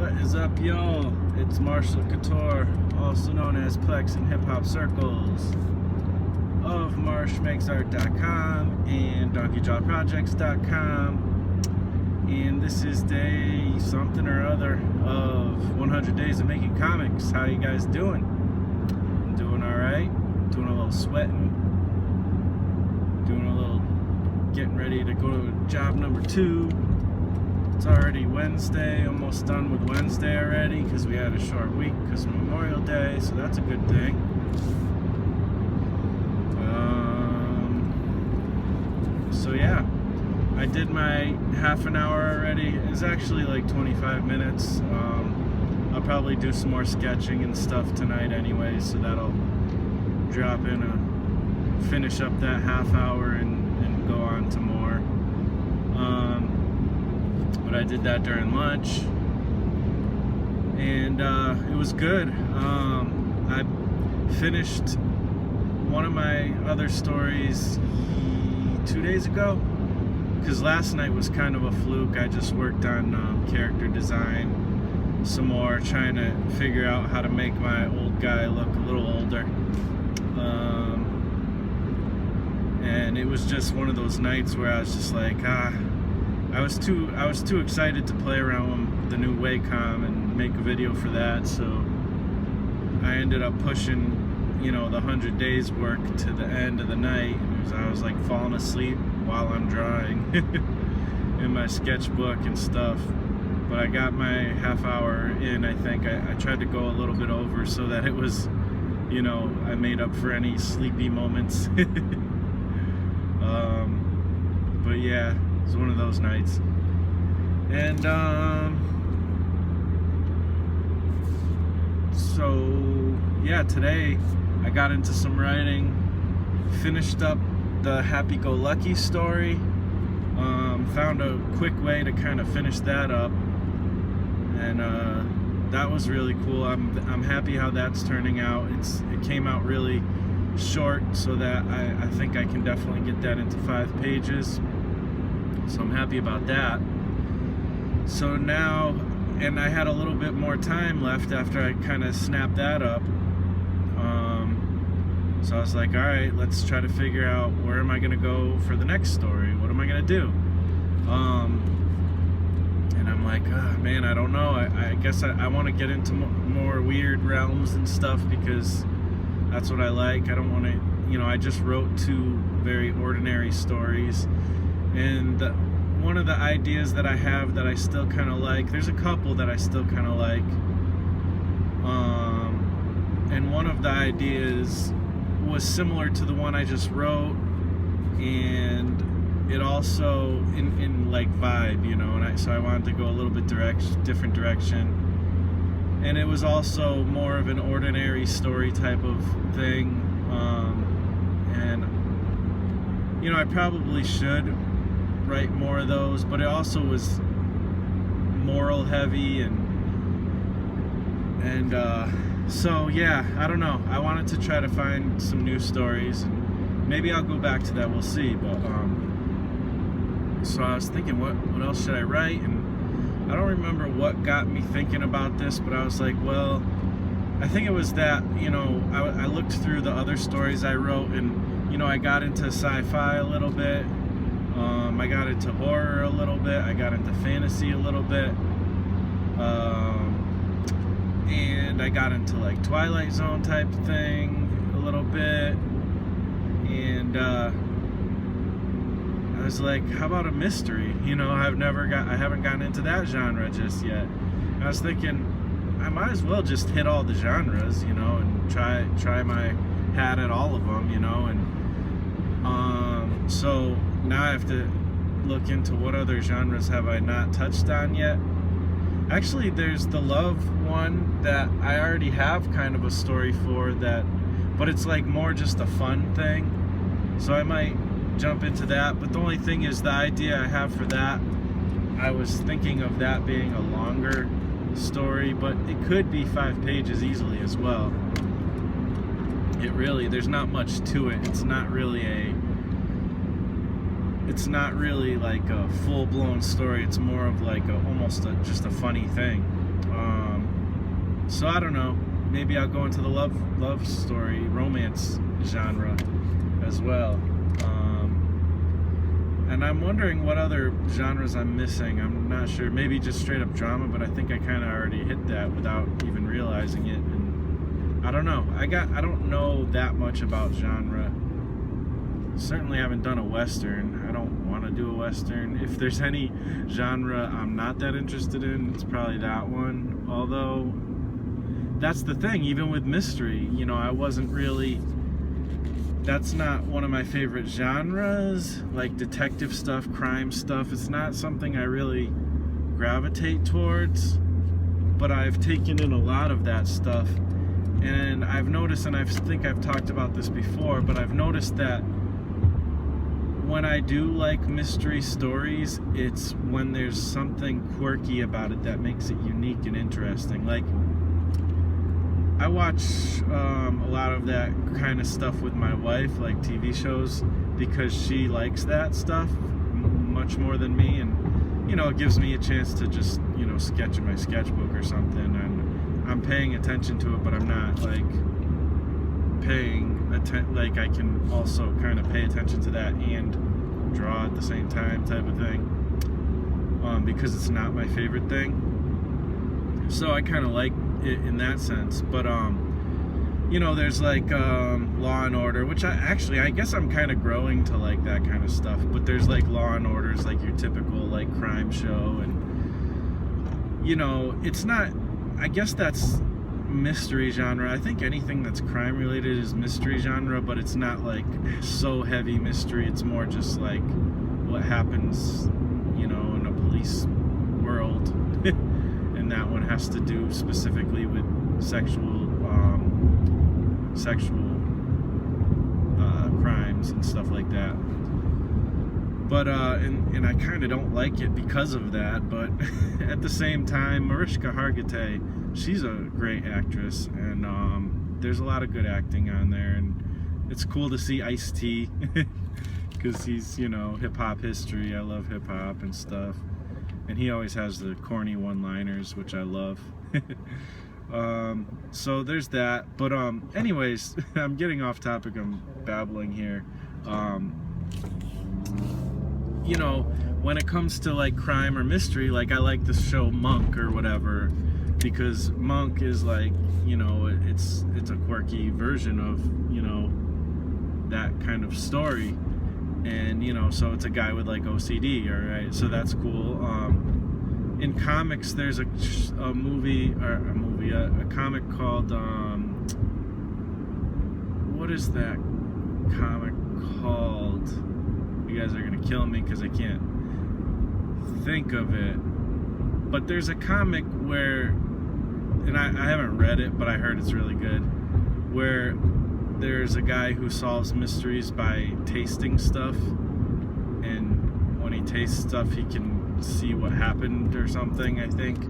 What is up, y'all? It's Marshall Couture, also known as Plex in hip-hop circles, of marshmakesart.com and donkeyjawprojects.com. And this is day something or other of 100 days of making comics. How you guys doing? I'm doing alright. Doing a little sweating. Doing a little getting ready to go to job number 2. It's already Wednesday, almost done with Wednesday already because we had a short week because of Memorial Day, so that's a good thing. So yeah, I did my half an hour already. It's actually like 25 minutes. I'll probably do some more sketching and stuff tonight anyway, so that'll drop in finish up that half hour and go on to more. But I did that during lunch, and it was good. I finished one of my other stories 2 days ago, because last night was kind of a fluke. I just worked on character design some more, trying to figure out how to make my old guy look a little older. And it was just one of those nights where I was just like, I was too excited to play around with the new Wacom and make a video for that, so I ended up pushing, the 100 days work to the end of the night. I was like falling asleep while I'm drawing in my sketchbook and stuff. But I got my half hour in, I think. I tried to go a little bit over so that it was, I made up for any sleepy moments. But yeah, it was one of those nights. And so yeah, today I got into some writing, finished up the Happy-Go-Lucky story, found a quick way to kind of finish that up, and that was really cool. I'm happy how that's turning out. It came out really short, so that I think I can definitely get that into 5 pages, so I'm happy about that. So now, and I had a little bit more time left after I kind of snapped that up, so I was like, alright, let's try to figure out where am I going to go for the next story. What am I going to do? And I'm like, oh, man, I don't know. I guess I want to get into more weird realms and stuff, because that's what I like. I don't want to, I just wrote 2 very ordinary stories. And one of the ideas that I have that I still kind of like, there's a couple that I still kind of like. And one of the ideas was similar to the one I just wrote, and it also in like vibe, and so I wanted to go a little bit different direction, and it was also more of an ordinary story type of thing, and I probably should write more of those, but it also was moral heavy, and so yeah, I don't know. I wanted to try to find some new stories, and maybe I'll go back to that. We'll see. But so I was thinking, what else should I write? And I don't remember what got me thinking about this, but I was like, well, I think it was that I looked through the other stories I wrote, and I got into sci-fi a little bit. I got into horror a little bit. I got into fantasy a little bit. And I got into like Twilight Zone type thing a little bit, and I was like, how about a mystery? I haven't gotten into that genre just yet. And I was thinking, I might as well just hit all the genres, and try my hat at all of them, and so now I have to look into what other genres have I not touched on yet. Actually, there's the love one that I already have kind of a story for that, but it's like more just a fun thing, so I might jump into that. But the only thing is, the idea I have for that, I was thinking of that being a longer story, but it could be 5 pages easily as well. There's not much to it. It's not really like a full-blown story. It's more of like just a funny thing. So I don't know. Maybe I'll go into the love story, romance genre as well. And I'm wondering what other genres I'm missing. I'm not sure. Maybe just straight up drama, but I think I kind of already hit that without even realizing it. And I don't know. I don't know that much about genre. Certainly haven't done a Western. I don't want to do a Western. If there's any genre I'm not that interested in, it's probably that one. Although, that's the thing, even with mystery, you know, I wasn't really, that's not one of my favorite genres, like detective stuff, crime stuff. It's not something I really gravitate towards, but I've taken in a lot of that stuff. And I've noticed, and I think I've talked about this before, but I've noticed that when I do like mystery stories, it's when there's something quirky about it that makes it unique and interesting. Like, I watch a lot of that kind of stuff with my wife, like TV shows, because she likes that stuff much more than me, and you know, it gives me a chance to just, you know, sketch in my sketchbook or something, and I'm paying attention to it, but I'm not like like I can also kind of pay attention to that and draw at the same time, type of thing, because it's not my favorite thing. So I kind of like it in that sense. But you know, there's like Law and Order, which I guess I'm kind of growing to like that kind of stuff. But there's like Law and Orders, like your typical like crime show, and you know, it's not, I guess that's mystery genre. I think anything that's crime related is mystery genre, but it's not like so heavy mystery. It's more just like what happens, you know, in a police world. And that one has to do specifically with sexual crimes and stuff like that. But and I kind of don't like it because of that. But at the same time, Mariska Hargitay, she's a great actress, and there's a lot of good acting on there, and it's cool to see Ice-T because he's, you know, hip-hop history. I love hip-hop and stuff, and he always has the corny one-liners, which I love. So there's that. But anyways, I'm getting off topic. I'm babbling here. You know, when it comes to like crime or mystery, like I like the show Monk or whatever, because Monk is like, you know, it's a quirky version of, you know, that kind of story. And, you know, so it's a guy with like OCD, all right, so that's cool. In comics, there's a comic called, what is that comic called? You guys are gonna kill me because I can't think of it. But there's a comic where, and I haven't read it, but I heard it's really good, where there's a guy who solves mysteries by tasting stuff, and when he tastes stuff, he can see what happened or something, I think.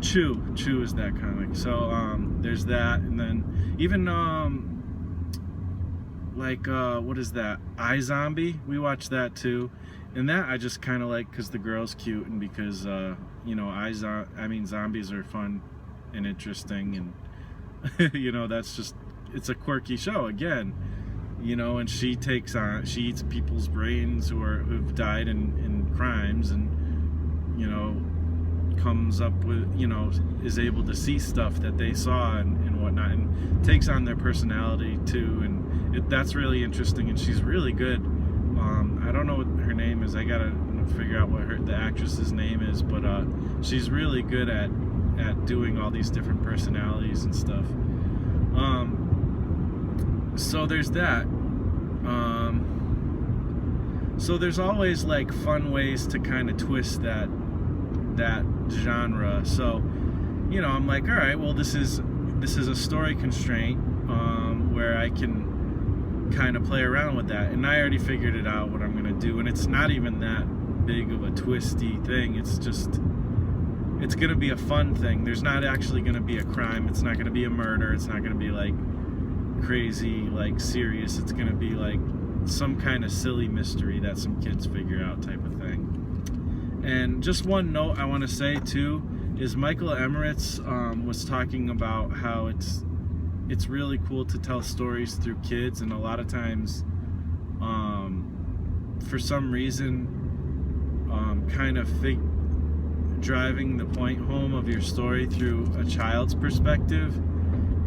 Chew is that comic. So there's that, and then even like what is that, iZombie, we watched that too, and that I just kind of like because the girl's cute, and because you know, zombies are fun and interesting, and you know, that's just, it's a quirky show again, you know, and she eats people's brains who've died in crimes, and you know, comes up with, you know, is able to see stuff that they saw and whatnot, and takes on their personality too, and that's really interesting, and she's really good. I don't know what her name is. I gotta figure out what the actress's name is, but she's really good at doing all these different personalities and stuff. So there's that. So there's always like fun ways to kind of twist that genre. So, you know, I'm like, all right, well, this is a story constraint where I can kind of play around with that, and I already figured it out what I'm gonna do, and it's not even that big of a twisty thing. It's just, it's gonna be a fun thing. There's not actually gonna be a crime. It's not gonna be a murder. It's not gonna be like crazy, like serious. It's gonna be like some kind of silly mystery that some kids figure out, type of thing. And just one note I want to say too is Michael Emmerich was talking about how it's really cool to tell stories through kids, and a lot of times for some reason kind of driving the point home of your story through a child's perspective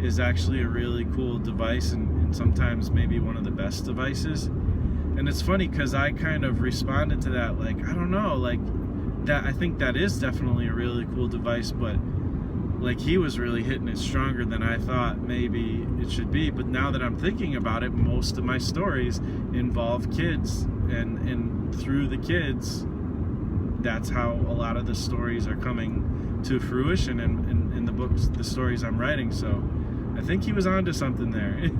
is actually a really cool device, and sometimes maybe one of the best devices. And it's funny because I kind of responded to that like, I don't know, like that, I think that is definitely a really cool device, but like he was really hitting it stronger than I thought maybe it should be. But now that I'm thinking about it, most of my stories involve kids, and through the kids, that's how a lot of the stories are coming to fruition in the books, the stories I'm writing. So I think he was onto something there.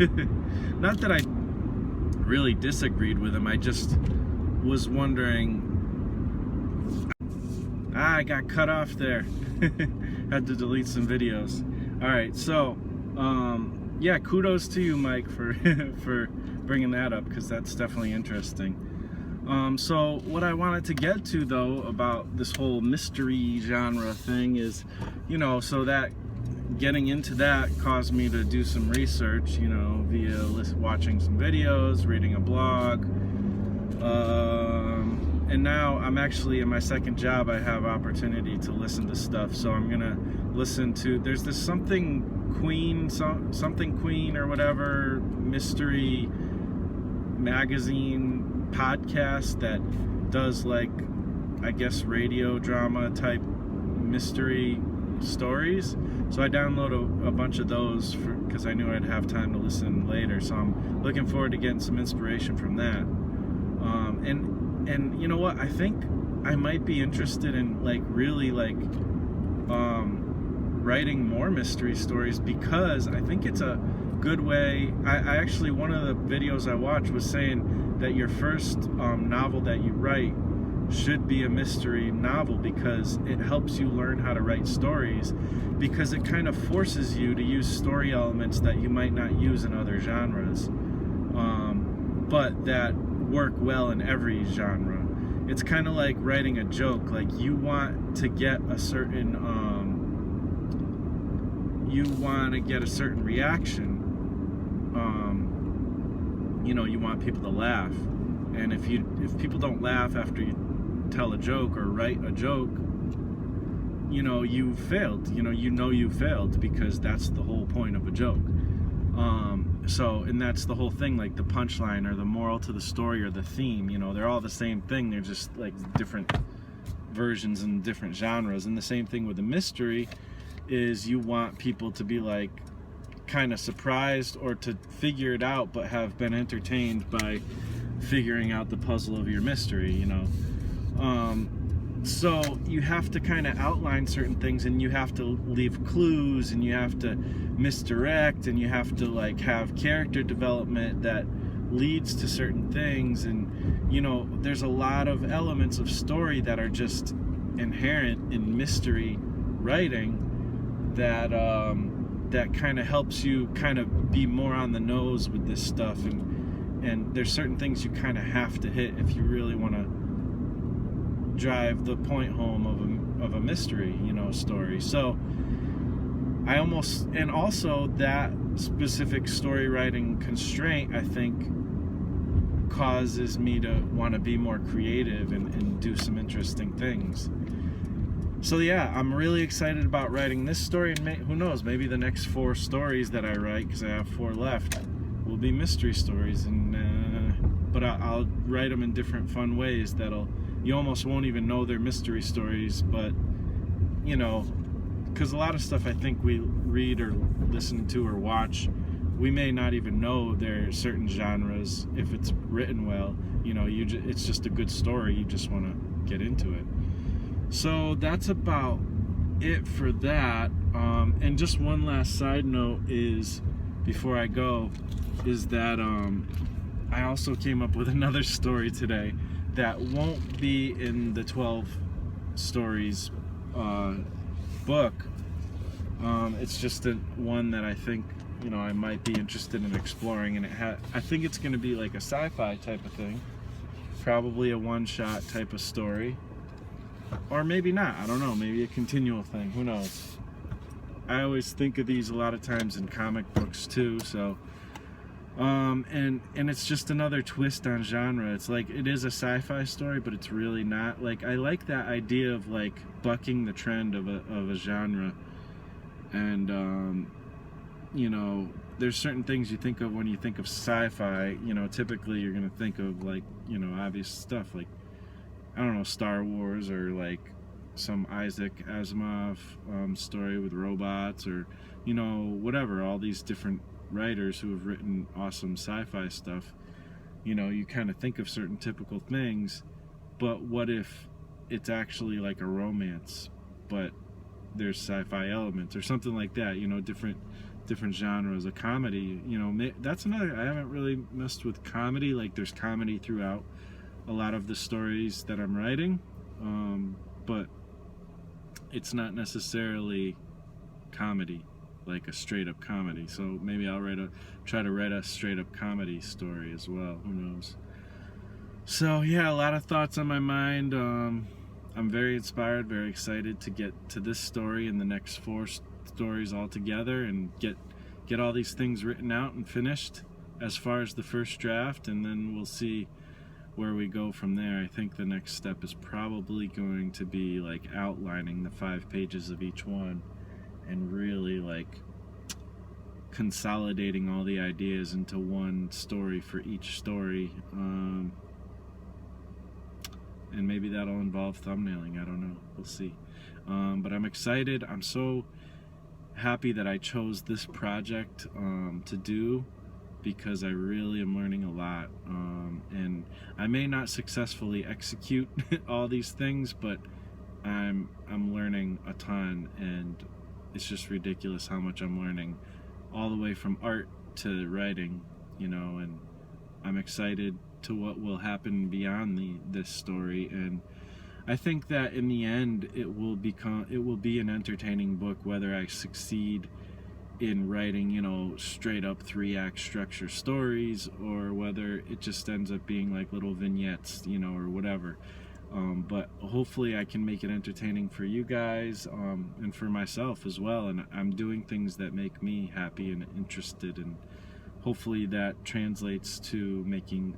Not that I really disagreed with him, I just was wondering. I got cut off there. Had to delete some videos. Alright, so yeah, kudos to you, Mike, for for bringing that up, because that's definitely interesting. So what I wanted to get to though about this whole mystery genre thing is, you know, so that getting into that caused me to do some research, you know, via watching some videos, reading a blog, and now I'm actually in my second job. I have opportunity to listen to stuff, so I'm gonna listen to, there's this something Queen or whatever mystery magazine podcast that does, like, I guess radio drama type mystery stories. So I downloaded a bunch of those because I knew I'd have time to listen later, so I'm looking forward to getting some inspiration from that. And you know what, I think I might be interested in like really like writing more mystery stories, because I think it's a good way. I actually, one of the videos I watched was saying that your first novel that you write should be a mystery novel, because it helps you learn how to write stories, because it kind of forces you to use story elements that you might not use in other genres, but that work well in every genre. It's kind of like writing a joke. Like, you want to get a certain reaction. You know, you want people to laugh, and if people don't laugh after you tell a joke or write a joke, you know you failed. You failed, because that's the whole point of a joke. So, and that's the whole thing, like the punchline or the moral to the story or the theme, you know, they're all the same thing. They're just like different versions and different genres. And the same thing with the mystery is you want people to be like kind of surprised or to figure it out, but have been entertained by figuring out the puzzle of your mystery, you know. So you have to kind of outline certain things, and you have to leave clues, and you have to misdirect, and you have to like have character development that leads to certain things. And you know, there's a lot of elements of story that are just inherent in mystery writing that that kind of helps you kind of be more on the nose with this stuff, and there's certain things you kind of have to hit if you really want to drive the point home of a mystery, you know, story. So and also that specific story writing constraint, I think, causes me to want to be more creative and do some interesting things. So yeah, I'm really excited about writing this story, and who knows, maybe the next 4 stories that I write, because I have 4 left, will be mystery stories, but I'll write them in different fun ways you almost won't even know they're mystery stories, but you know, because a lot of stuff I think we read or listen to or watch, we may not even know there are certain genres if it's written well. You know, it's just a good story, you just want to get into it. So that's about it for that. And just one last side note is, before I go, is that I also came up with another story today that won't be in the 12 stories book. It's just one that I think, you know, I might be interested in exploring, and I think it's going to be like a sci-fi type of thing, probably a one-shot type of story. or maybe not. I don't know. Maybe a continual thing. Who knows? I always think of these a lot of times in comic books too. So, and it's just another twist on genre. It's like it is a sci-fi story, but it's really not. Like I like that idea of like bucking the trend of a genre, and you know, there's certain things you think of when you think of sci-fi. You know, typically you're gonna think of like, you know, obvious stuff like, I don't know, Star Wars, or like some Isaac Asimov story with robots, or, you know, whatever, all these different writers who have written awesome sci-fi stuff. You know, you kind of think of certain typical things, but what if it's actually like a romance, but there's sci-fi elements or something like that, you know, different genres. A comedy, you know, that's another, I haven't really messed with comedy. Like there's comedy throughout a lot of the stories that I'm writing, but it's not necessarily comedy, like a straight up comedy. So maybe I'll try to write a straight up comedy story as well. Who knows? So yeah, a lot of thoughts on my mind. I'm very inspired, very excited to get to this story and the next 4 stories all together, and get all these things written out and finished as far as the first draft, and then we'll see where we go from there. I think the next step is probably going to be like outlining the 5 pages of each one and really like consolidating all the ideas into one story for each story. And maybe that'll involve thumbnailing. I don't know. We'll see. But I'm excited. I'm so happy that I chose this project to do, because I really am learning a lot. And I may not successfully execute all these things, but I'm learning a ton, and it's just ridiculous how much I'm learning, all the way from art to writing, you know. And I'm excited to what will happen beyond this story, and I think that in the end it will be an entertaining book, whether I succeed in writing, you know, straight up 3-act structure stories, or whether it just ends up being like little vignettes, you know, or whatever. But hopefully I can make it entertaining for you guys, and for myself as well. And I'm doing things that make me happy and interested, and hopefully that translates to making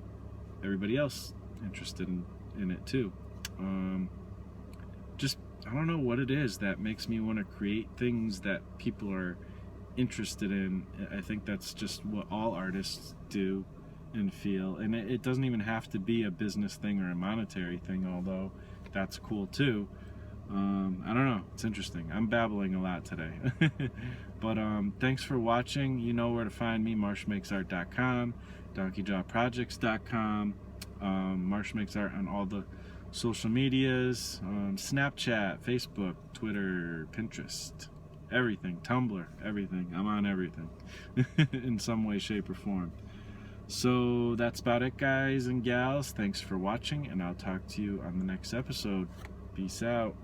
everybody else interested in it too. Just, I don't know what it is that makes me want to create things that people are interested in. I think that's just what all artists do and feel, and it doesn't even have to be a business thing or a monetary thing, although that's cool too. I don't know, it's interesting. I'm babbling a lot today. But thanks for watching. You know where to find me: marshmakesart.com, donkeyjawprojects.com, Marsh Makes Art on all the social medias, Snapchat, Facebook, Twitter, Pinterest, everything, Tumblr, everything. I'm on everything in some way, shape, or form. So that's about it, guys and gals. Thanks for watching, and I'll talk to you on the next episode. Peace out.